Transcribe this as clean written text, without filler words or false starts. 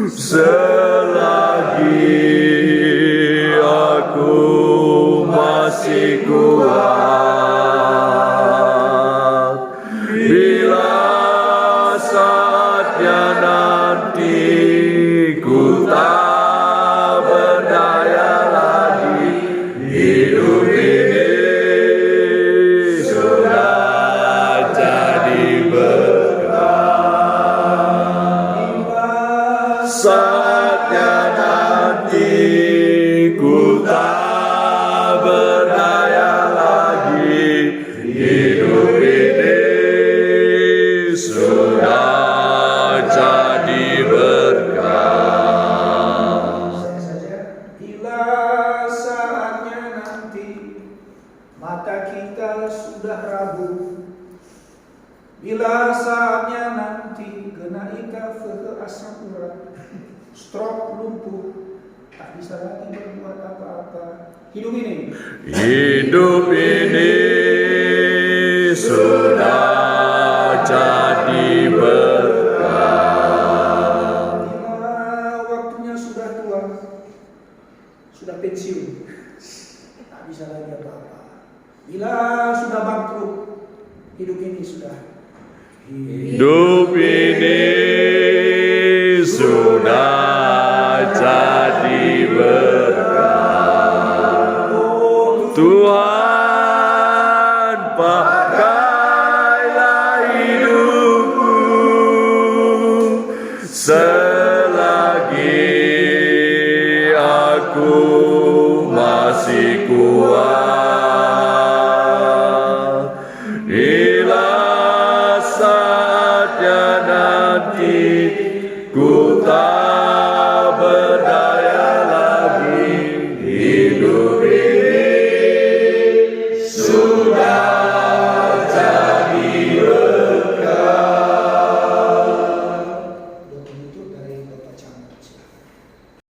selagi aku masih kuat. Bila saatnya nanti ku tak berdaya lagi, hidup ini sudah jadi berkah. Saatnya nanti ku tak berdaya lagi, hidup ini sudah jadi berkah. Bila saatnya nanti mata kita sudah rabu, bila saatnya nanti kena ika ke asam urat, stroke, lumpuh, tak bisa lagi berbuat apa-apa. Hidup ini sudah jadi berkah. bila waktunya sudah tua, sudah pensiun, tak bisa lagi apa-apa. Bila sudah bangkrut, hidup ini sudah Hidup ini sudah jadi berkah. Tuhan, pakailah hidupku selagi aku masih kuat. Bila saatnya nanti ku tak